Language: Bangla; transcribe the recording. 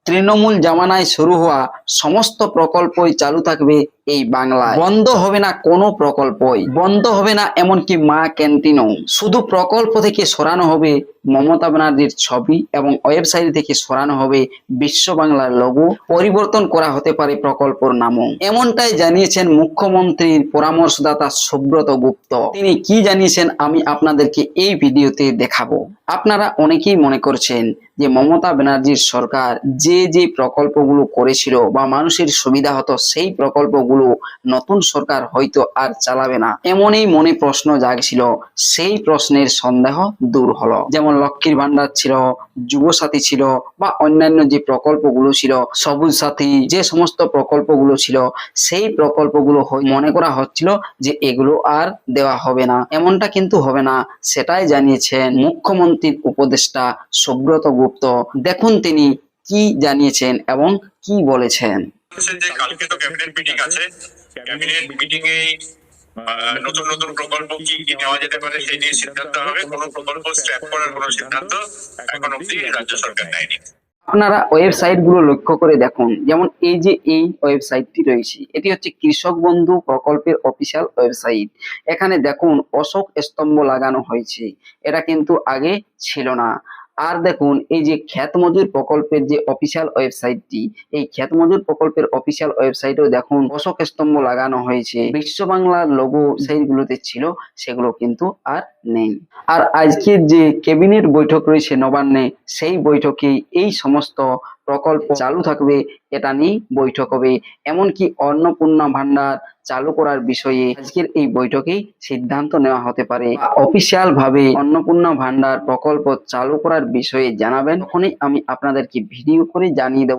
তৃণমূল জামানায় শুরু হওয়া সমস্ত প্রকল্পই চালু থাকবে এই বাংলায়। বন্ধ হবে না কোনো প্রকল্পই, বন্ধ হবে না এমনকি মা ক্যান্টিনও। শুধু প্রকল্প থেকে সরানো হবে মমতা ব্যানার্জির ছবি এবং ওয়েবসাইট থেকে সরানো হবে বিশ্ব বাংলার লোগো, পরিবর্তন করা হতে পারে প্রকল্পর নামও। এমনটাই জানিয়েছেন মুখ্যমন্ত্রীর পরামর্শদাতা সুব্রত গুপ্ত। তিনি কি জানিয়েছেন আমি আপনাদেরকে এই ভিডিওতে দেখাবো। আপনারা অনেকেই মনে করছেন যে মমতা ব্যানার্জির সরকার যে যে প্রকল্পগুলো করেছিল বা মানুষের সুবিধা হতো সেই প্রকল্পগুলো নতুন সরকার হয়তো আর চালাবে না, এমনই মনে প্রশ্ন জাগছিল। সেই প্রশ্নের সন্দেহ দূর হলো। যেমন লক্ষ্মীর ভান্ডার ছিল, যুব সাথী ছিল বা অন্যান্য যে প্রকল্পগুলো ছিল, সবুজ সাথী, যে সমস্ত প্রকল্পগুলো ছিল সেই প্রকল্পগুলো মনে করা হচ্ছিল যে এগুলো আর দেওয়া হবে না। এমনটা কিন্তু হবে না, সেটাই জানিয়েছেন মুখ্যমন্ত্রীর উপদেষ্টা সুব্রত গুপ্ত। দেখুন তিনি কি জানিয়েছেন এবং কি বলেছেন। যে কালকে তো ক্যাবিনেট মিটিং আছে, ক্যাবিনেট মিটিং এ নতুন নতুন প্রকল্প কি কি নেওয়া যেতে পারে সেই নিয়ে সিদ্ধান্ত হবে। কোনো প্রকল্প স্ক্র্যাপ করার কোনো সিদ্ধান্ত এখন অব্দি রাজ্য সরকার নেয়নি। আপনারা ওয়েবসাইট গুলো লক্ষ্য করে দেখুন, যেমন এই যে এই ওয়েবসাইটটি রয়েছে, এটি হচ্ছে কৃষক বন্ধু প্রকল্পের অফিসিয়াল ওয়েবসাইট। এখানে দেখুন অশোক স্তম্ভ লাগানো হয়েছে, এটা কিন্তু আগে ছিল না। আর দেখুন এই যে ক্ষেত মজুর প্রকল্পের যে অফিসিয়াল ওয়েবসাইটটি, এই ক্ষেত মজুর প্রকল্পের অফিসিয়াল ওয়েবসাইটেও দেখুন অশোক স্তম্ভ লাগানো হয়েছে। বিশ্ব বাংলার লোগো সেইগুলোতে ছিল, সেগুলো কিন্তু আর নেই। আর আজকের যে ক্যাবিনেট বৈঠক রয়েছে নবান্নে, সেই বৈঠকে এই সমস্ত প্রকল্প চালু থাকবে এটা নিয়ে বৈঠক হবে। এমনকি অন্নপূর্ণা ভান্ডার চালু করার বিষয়ে আজকের এই বৈঠকেই সিদ্ধান্ত নেওয়া হতে পারে। অফিসিয়াল ভাবে অন্নপূর্ণা ভান্ডার প্রকল্প চালু করার বিষয়ে জানাবেন, তখনই আমি আপনাদেরকে ভিডিও করে জানিয়ে দেব।